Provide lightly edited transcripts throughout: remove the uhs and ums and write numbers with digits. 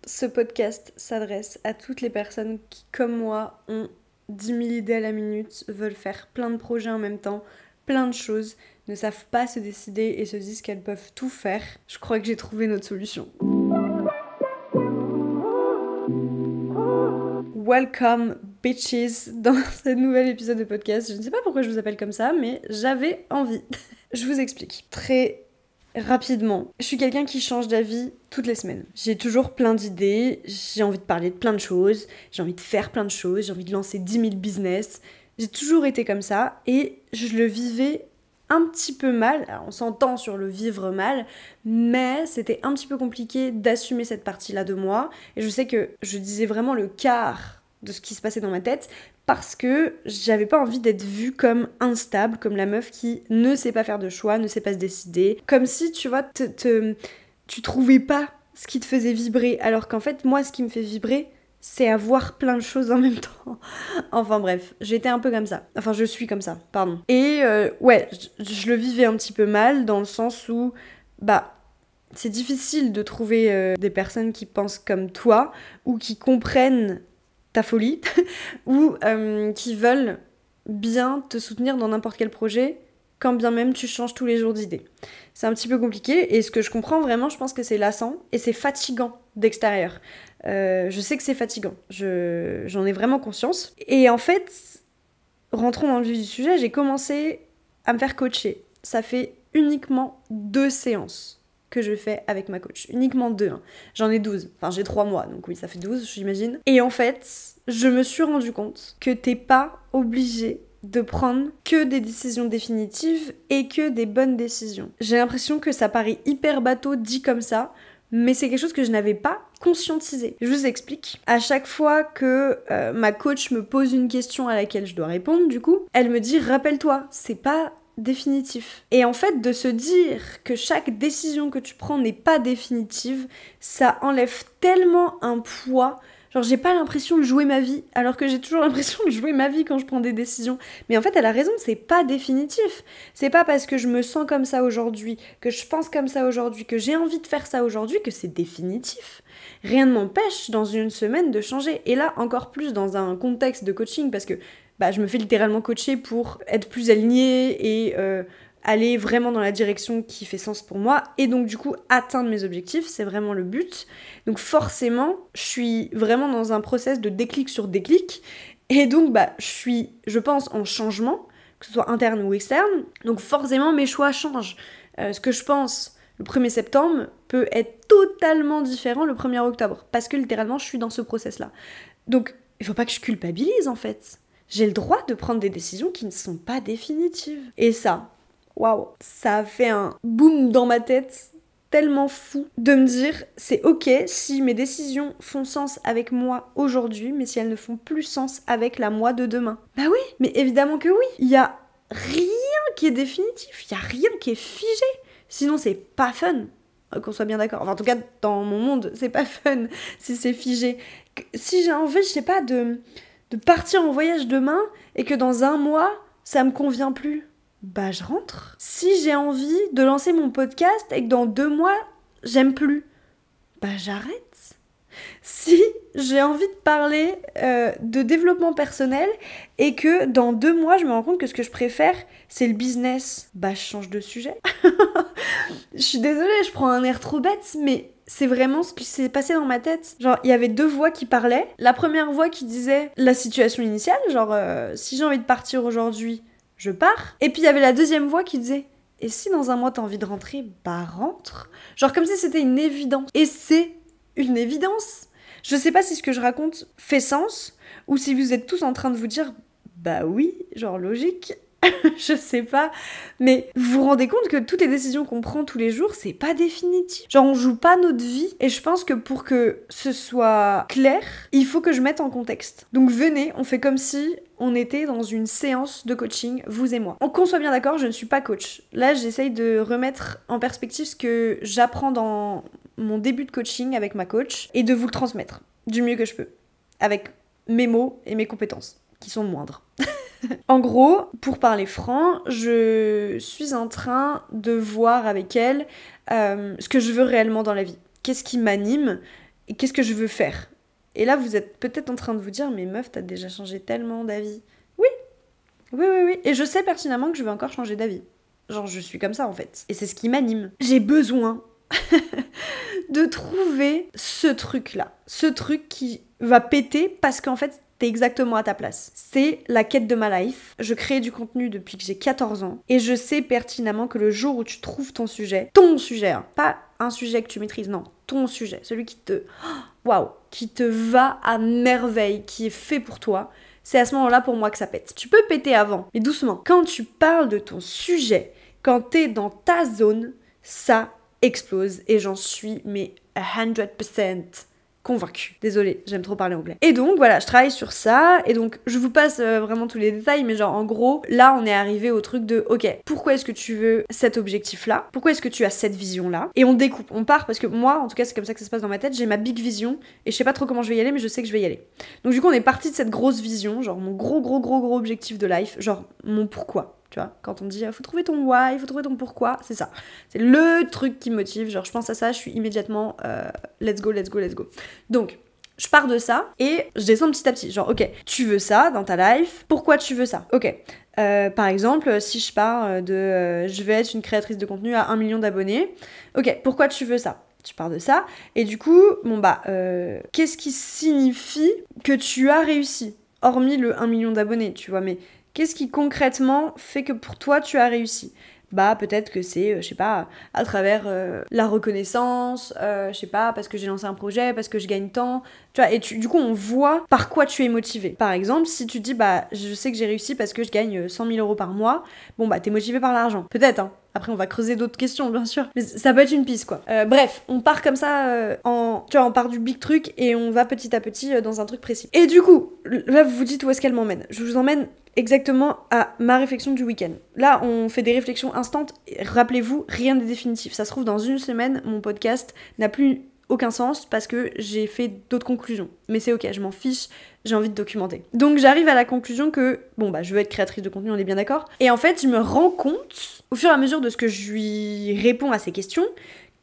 Ce podcast s'adresse à toutes les personnes qui, comme moi, ont 10 000 idées à la minute, veulent faire plein de projets en même temps, plein de choses, ne savent pas se décider et se disent qu'elles peuvent tout faire. Je crois que j'ai trouvé notre solution. Welcome bitches dans ce nouvel épisode de podcast. Je ne sais pas pourquoi je vous appelle comme ça, mais j'avais envie. Je vous explique. Très rapidement, je suis quelqu'un qui change d'avis toutes les semaines. J'ai toujours plein d'idées, j'ai envie de parler de plein de choses, j'ai envie de faire plein de choses, j'ai envie de lancer 10 000 business. J'ai toujours été comme ça et je le vivais un petit peu mal. Alors on s'entend sur le vivre mal, mais c'était un petit peu compliqué d'assumer cette partie-là de moi. Et je sais que je disais vraiment le quart de ce qui se passait dans ma tête parce que j'avais pas envie d'être vue comme instable, comme la meuf qui ne sait pas faire de choix, ne sait pas se décider. Comme si, tu vois, tu trouvais pas ce qui te faisait vibrer. Alors qu'en fait, moi, ce qui me fait vibrer, c'est avoir plein de choses en même temps. Enfin bref, j'étais un peu comme ça. Enfin, je suis comme ça, pardon. Et ouais, je le vivais un petit peu mal dans le sens où, c'est difficile de trouver des personnes qui pensent comme toi ou qui comprennent ta folie ou qui veulent bien te soutenir dans n'importe quel projet quand bien même tu changes tous les jours d'idée. C'est un petit peu compliqué et ce que je comprends vraiment, je pense que c'est lassant et c'est fatigant d'extérieur. Je sais que c'est fatigant, j'en ai vraiment conscience. Et en fait, rentrons dans le vif du sujet, j'ai commencé à me faire coacher. Ça fait uniquement 2 séances que je fais avec ma coach. Uniquement 2. Hein. J'en ai 12. Enfin, j'ai 3 mois, donc oui, ça fait 12, j'imagine. Et en fait, je me suis rendu compte que t'es pas obligé de prendre que des décisions définitives et que des bonnes décisions. J'ai l'impression que ça paraît hyper bateau dit comme ça, mais c'est quelque chose que je n'avais pas conscientisé. Je vous explique. À chaque fois que ma coach me pose une question à laquelle je dois répondre, du coup, elle me dit « Rappelle-toi, c'est pas définitif. » Et en fait, de se dire que chaque décision que tu prends n'est pas définitive, ça enlève tellement un poids. Genre, j'ai pas l'impression de jouer ma vie, alors que j'ai toujours l'impression de jouer ma vie quand je prends des décisions. Mais en fait, elle a raison, c'est pas définitif. C'est pas parce que je me sens comme ça aujourd'hui, que je pense comme ça aujourd'hui, que j'ai envie de faire ça aujourd'hui, que c'est définitif. Rien ne m'empêche, dans une semaine, de changer. Et là, encore plus dans un contexte de coaching, parce que je me fais littéralement coacher pour être plus alignée et aller vraiment dans la direction qui fait sens pour moi et donc du coup atteindre mes objectifs, c'est vraiment le but. Donc forcément, je suis vraiment dans un process de déclic sur déclic et donc je suis, je pense, en changement, que ce soit interne ou externe. Donc forcément, mes choix changent. Ce que je pense le 1er septembre peut être totalement différent le 1er octobre parce que littéralement, je suis dans ce process-là. Donc il faut pas que je culpabilise en fait. J'ai le droit de prendre des décisions qui ne sont pas définitives. Et ça, waouh, ça a fait un boom dans ma tête tellement fou de me dire c'est ok si mes décisions font sens avec moi aujourd'hui, mais si elles ne font plus sens avec la moi de demain. Bah oui, mais évidemment que oui. Il y a rien qui est définitif, il y a rien qui est figé. Sinon c'est pas fun. Qu'on soit bien d'accord. Enfin, en tout cas, dans mon monde, c'est pas fun si c'est figé. Si j'ai envie, je sais pas, de partir en voyage demain et que dans 1 mois, ça me convient plus, je rentre. Si j'ai envie de lancer mon podcast et que dans 2 mois, j'aime plus, j'arrête. Si j'ai envie de parler de développement personnel et que dans 2 mois, je me rends compte que ce que je préfère, c'est le business, je change de sujet. Je suis désolée, je prends un air trop bête, mais c'est vraiment ce qui s'est passé dans ma tête. Genre, il y avait 2 voix qui parlaient. La première voix qui disait la situation initiale, genre, si j'ai envie de partir aujourd'hui, je pars. Et puis il y avait la deuxième voix qui disait, et si dans 1 mois t'as envie de rentrer, rentre. Genre comme si c'était une évidence. Et c'est une évidence. Je sais pas si ce que je raconte fait sens, ou si vous êtes tous en train de vous dire, oui, genre logique. Je sais pas, mais vous vous rendez compte que toutes les décisions qu'on prend tous les jours, c'est pas définitif. Genre on joue pas notre vie et je pense que pour que ce soit clair, il faut que je mette en contexte. Donc venez, on fait comme si on était dans une séance de coaching, vous et moi. Qu'on soit bien d'accord, je ne suis pas coach. Là, j'essaye de remettre en perspective ce que j'apprends dans mon début de coaching avec ma coach et de vous le transmettre du mieux que je peux, avec mes mots et mes compétences, qui sont moindres. En gros, pour parler franc, je suis en train de voir avec elle ce que je veux réellement dans la vie. Qu'est-ce qui m'anime et qu'est-ce que je veux faire. Et là, vous êtes peut-être en train de vous dire, mais meuf, t'as déjà changé tellement d'avis. Oui. Et je sais pertinemment que je vais encore changer d'avis. Genre, je suis comme ça, en fait. Et c'est ce qui m'anime. J'ai besoin de trouver ce truc-là. Ce truc qui va péter parce qu'en fait, t'es exactement à ta place. C'est la quête de ma life. Je crée du contenu depuis que j'ai 14 ans. Et je sais pertinemment que le jour où tu trouves ton sujet, hein, pas un sujet que tu maîtrises, non, ton sujet, celui qui te... Waouh, qui te va à merveille, qui est fait pour toi, c'est à ce moment-là pour moi que ça pète. Tu peux péter avant, mais doucement. Quand tu parles de ton sujet, quand t'es dans ta zone, ça explose. Et j'en suis, mais 100% convaincue. Désolée, j'aime trop parler anglais. Et donc, voilà, je travaille sur ça. Et donc, je vous passe vraiment tous les détails, mais genre, en gros, là, on est arrivé au truc de, ok, pourquoi est-ce que tu veux cet objectif-là? Pourquoi est-ce que tu as cette vision-là? Et on découpe, on part, parce que moi, en tout cas, c'est comme ça que ça se passe dans ma tête, j'ai ma big vision, et je sais pas trop comment je vais y aller, mais je sais que je vais y aller. Donc, du coup, on est parti de cette grosse vision, genre, mon gros objectif de life, genre, mon pourquoi. Tu vois, quand on dit faut trouver ton why, faut trouver ton pourquoi, c'est ça. C'est le truc qui me motive. Genre, je pense à ça, je suis immédiatement let's go. Donc, je pars de ça et je descends petit à petit. Genre, ok, tu veux ça dans ta life, pourquoi tu veux ça? Ok. Par exemple, si je pars de je vais être une créatrice de contenu à 1 million d'abonnés, ok, pourquoi tu veux ça? Tu pars de ça. Et du coup, bon bah, qu'est-ce qui signifie que tu as réussi? Hormis le 1 million d'abonnés, tu vois, mais qu'est-ce qui concrètement fait que pour toi tu as réussi? Bah peut-être que c'est, je sais pas, à travers la reconnaissance, je sais pas, parce que j'ai lancé un projet, parce que je gagne tant, tu vois, et du coup on voit par quoi tu es motivé. Par exemple, si tu dis bah je sais que j'ai réussi parce que je gagne 100 000 € par mois, bon bah t'es motivé par l'argent, peut-être hein. Après on va creuser d'autres questions bien sûr, mais ça peut être une piste quoi. Bref, on part comme ça, tu vois, on part du big truc et on va petit à petit dans un truc précis. Et du coup, là vous vous dites où est-ce qu'elle m'emmène? Je vous emmène exactement à ma réflexion du week-end. Là, on fait des réflexions instantes. Rappelez-vous, rien n'est définitif. Ça se trouve, dans une semaine, mon podcast n'a plus aucun sens parce que j'ai fait d'autres conclusions. Mais c'est ok, je m'en fiche, j'ai envie de documenter. Donc j'arrive à la conclusion que, bon bah je veux être créatrice de contenu, on est bien d'accord. Et en fait, je me rends compte, au fur et à mesure de ce que je lui réponds à ces questions,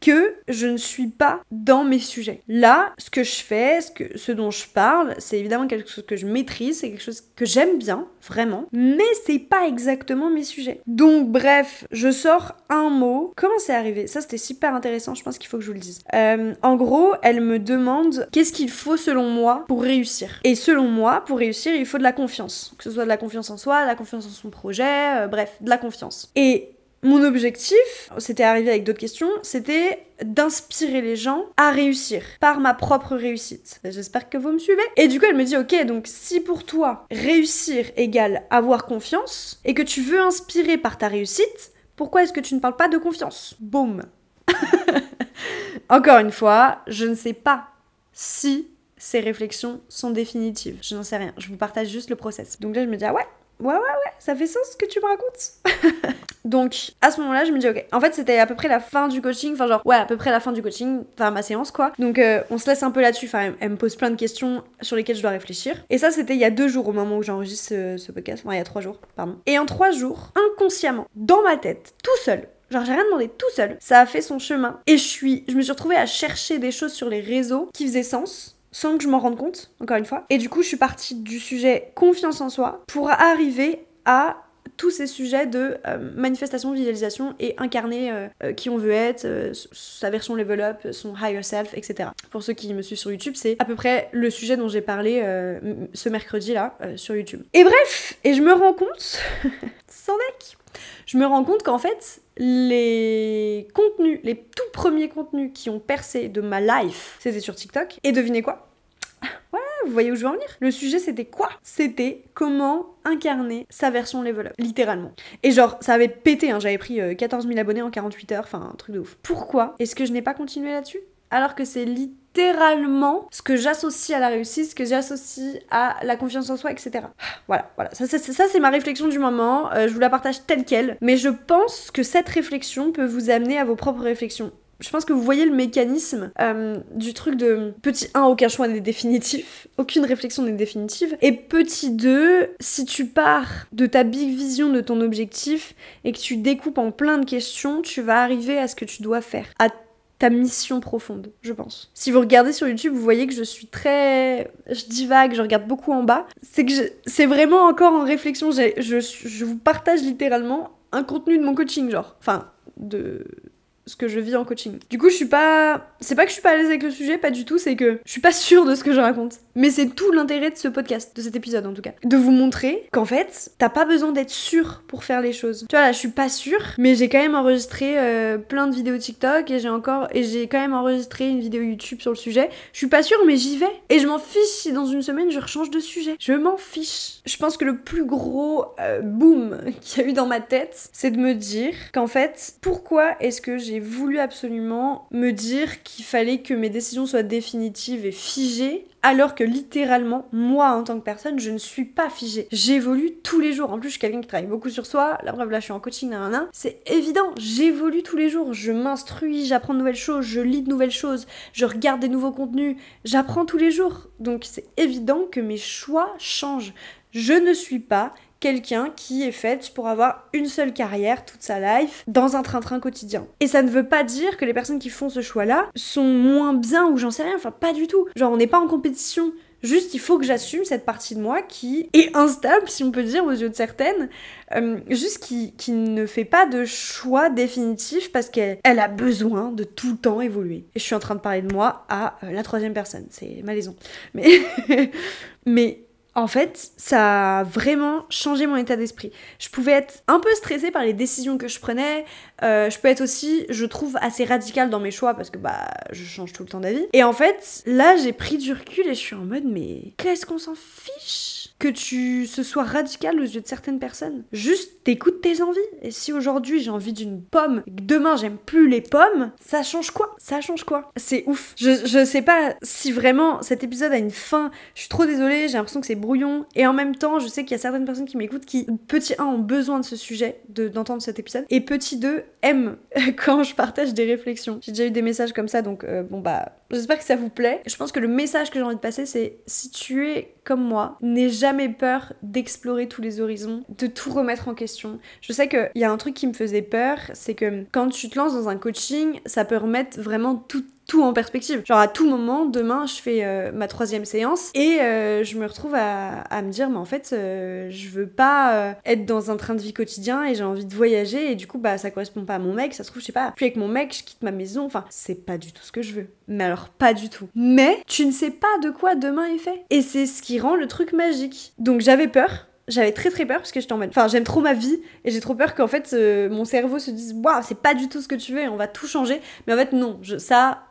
que je ne suis pas dans mes sujets. Là, ce que je fais, ce dont je parle, c'est évidemment quelque chose que je maîtrise, c'est quelque chose que j'aime bien, vraiment, mais c'est pas exactement mes sujets. Donc bref, je sors un mot. Comment c'est arrivé? Ça, c'était super intéressant, je pense qu'il faut que je vous le dise. En gros, elle me demande qu'est-ce qu'il faut selon moi pour réussir. Et selon moi, pour réussir, il faut de la confiance. Que ce soit de la confiance en soi, de la confiance en son projet, bref, de la confiance. Et mon objectif, c'était arrivé avec d'autres questions, c'était d'inspirer les gens à réussir par ma propre réussite. J'espère que vous me suivez. Et du coup, elle me dit, ok, donc si pour toi, réussir égale avoir confiance, et que tu veux inspirer par ta réussite, pourquoi est-ce que tu ne parles pas de confiance? Boum. Encore une fois, je ne sais pas si ces réflexions sont définitives. Je n'en sais rien, je vous partage juste le process. Donc là, je me dis, ah ouais, ça fait sens ce que tu me racontes. Donc, à ce moment-là, je me dis, ok. En fait, c'était à peu près la fin du coaching, enfin genre, ouais, à peu près la fin du coaching, enfin ma séance, quoi. Donc, on se laisse un peu là-dessus, enfin, elle me pose plein de questions sur lesquelles je dois réfléchir. Et ça, c'était il y a 2 jours au moment où j'enregistre ce podcast, enfin, il y a 3 jours, pardon. Et en 3 jours, inconsciemment, dans ma tête, tout seul, genre j'ai rien demandé, tout seul, ça a fait son chemin. Et je me suis retrouvée à chercher des choses sur les réseaux qui faisaient sens, sans que je m'en rende compte, encore une fois. Et du coup, je suis partie du sujet confiance en soi pour arriver à tous ces sujets de manifestation, visualisation et incarner qui on veut être, sa version level up, son higher self, etc. Pour ceux qui me suivent sur YouTube, c'est à peu près le sujet dont j'ai parlé ce mercredi-là sur YouTube. Et bref, et je me rends compte, sans deck, je me rends compte qu'en fait, les contenus, les tout premiers contenus qui ont percé de ma life, c'était sur TikTok. Et devinez quoi? Ouais, vous voyez où je veux en venir? Le sujet, c'était quoi? C'était comment incarner sa version level up, littéralement. Et genre, ça avait pété, hein, j'avais pris 14 000 abonnés en 48 heures, enfin, un truc de ouf. Pourquoi est-ce que je n'ai pas continué là-dessus? Alors que c'est littéralement ce que j'associe à la réussite, ce que j'associe à la confiance en soi, etc. Voilà. Ça c'est ma réflexion du moment, je vous la partage telle quelle, mais je pense que cette réflexion peut vous amener à vos propres réflexions. Je pense que vous voyez le mécanisme du truc de petit 1, aucun choix n'est définitif, aucune réflexion n'est définitive, et petit 2, si tu pars de ta big vision de ton objectif et que tu découpes en plein de questions, tu vas arriver à ce que tu dois faire, à ta mission profonde, je pense. Si vous regardez sur YouTube, vous voyez que je divague, je regarde beaucoup en bas. C'est que c'est vraiment encore en réflexion. Je vous partage littéralement un contenu de mon coaching, genre. Enfin, de ce que je vis en coaching. Du coup, c'est pas que je suis pas à l'aise avec le sujet, pas du tout, c'est que je suis pas sûre de ce que je raconte. Mais c'est tout l'intérêt de ce podcast, de cet épisode en tout cas. De vous montrer qu'en fait, t'as pas besoin d'être sûr pour faire les choses. Tu vois, là, je suis pas sûre, mais j'ai quand même enregistré plein de vidéos TikTok et j'ai quand même enregistré une vidéo YouTube sur le sujet. Je suis pas sûre, mais j'y vais. Et je m'en fiche si dans une semaine je rechange de sujet. Je m'en fiche. Je pense que le plus gros boom qu'il y a eu dans ma tête, c'est de me dire qu'en fait, pourquoi est-ce que j'ai voulu absolument me dire qu'il fallait que mes décisions soient définitives et figées, alors que littéralement, moi en tant que personne, je ne suis pas figée. J'évolue tous les jours. En plus, je suis quelqu'un qui travaille beaucoup sur soi. Là, bref, là, je suis en coaching, nanana. C'est évident, j'évolue tous les jours. Je m'instruis, j'apprends de nouvelles choses, je lis de nouvelles choses, je regarde des nouveaux contenus. J'apprends tous les jours. Donc, c'est évident que mes choix changent. Je ne suis pas quelqu'un qui est faite pour avoir une seule carrière toute sa life dans un train-train quotidien. Et ça ne veut pas dire que les personnes qui font ce choix-là sont moins bien ou j'en sais rien, enfin pas du tout. Genre on n'est pas en compétition. Juste, il faut que j'assume cette partie de moi qui est instable, si on peut dire, aux yeux de certaines, juste qui ne fait pas de choix définitif parce qu'elle a besoin de tout le temps évoluer. Et je suis en train de parler de moi à la troisième personne, c'est malaisant. Mais en fait, ça a vraiment changé mon état d'esprit. Je pouvais être un peu stressée par les décisions que je prenais. Je peux être aussi, je trouve, assez radicale dans mes choix parce que je change tout le temps d'avis. Et en fait, là, j'ai pris du recul et je suis en mode, mais qu'est-ce qu'on s'en fiche que ce sois radical aux yeux de certaines personnes. Juste, t'écoutes tes envies. Et si aujourd'hui j'ai envie d'une pomme, et que demain j'aime plus les pommes, ça change quoi ? Ça change quoi ? C'est ouf. Je sais pas si vraiment cet épisode a une fin. Je suis trop désolée, j'ai l'impression que c'est brouillon. Et en même temps, je sais qu'il y a certaines personnes qui m'écoutent qui, petit 1, ont besoin de ce sujet, d'entendre cet épisode. Et petit 2, aiment quand je partage des réflexions. J'ai déjà eu des messages comme ça, donc j'espère que ça vous plaît. Je pense que le message que j'ai envie de passer, c'est si tu es comme moi, n'aie jamais peur d'explorer tous les horizons, de tout remettre en question. Je sais qu'il y a un truc qui me faisait peur, c'est que quand tu te lances dans un coaching, ça peut remettre vraiment tout en perspective. Genre à tout moment, demain, je fais ma 3e séance et je me retrouve à me dire, mais en fait, je veux pas être dans un train de vie quotidien et j'ai envie de voyager et du coup, ça correspond pas à mon mec. Ça se trouve, je sais pas, puis avec mon mec, je quitte ma maison. Enfin, c'est pas du tout ce que je veux. Mais alors, pas du tout. Mais tu ne sais pas de quoi demain est fait. Et c'est ce qui rend le truc magique. Donc j'avais peur. J'avais très très peur parce que j'étais en mode, j'aime trop ma vie et j'ai trop peur qu'en fait mon cerveau se dise waouh, c'est pas du tout ce que tu veux et on va tout changer. Mais en fait non, ça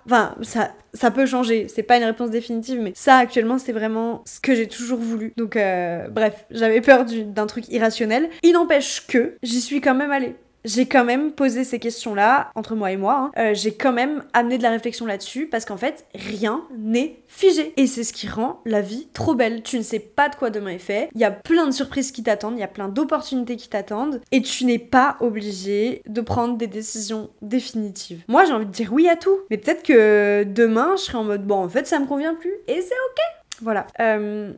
peut changer, c'est pas une réponse définitive, mais ça actuellement c'est vraiment ce que j'ai toujours voulu. Donc bref, j'avais peur d'un truc irrationnel. Il n'empêche que j'y suis quand même allée. J'ai quand même posé ces questions-là, entre moi et moi, j'ai quand même amené de la réflexion là-dessus, parce qu'en fait, rien n'est figé. Et c'est ce qui rend la vie trop belle. Tu ne sais pas de quoi demain est fait, il y a plein de surprises qui t'attendent, il y a plein d'opportunités qui t'attendent, et tu n'es pas obligé de prendre des décisions définitives. Moi, j'ai envie de dire oui à tout, mais peut-être que demain, je serai en mode, bon, en fait, ça me convient plus, et c'est ok. Voilà.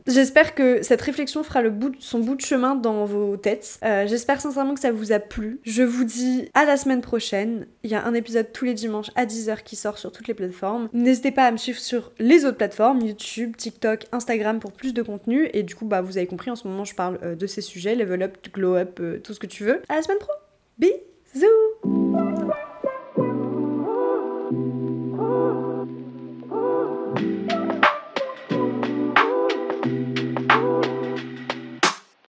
J'espère que cette réflexion fera son bout de chemin dans vos têtes. J'espère sincèrement que ça vous a plu. Je vous dis à la semaine prochaine. Il y a un épisode tous les dimanches à 10h qui sort sur toutes les plateformes. N'hésitez pas à me suivre sur les autres plateformes, YouTube, TikTok, Instagram pour plus de contenu. Et du coup, vous avez compris, en ce moment, je parle de ces sujets, level up, glow up, tout ce que tu veux. À la semaine pro. Bisous.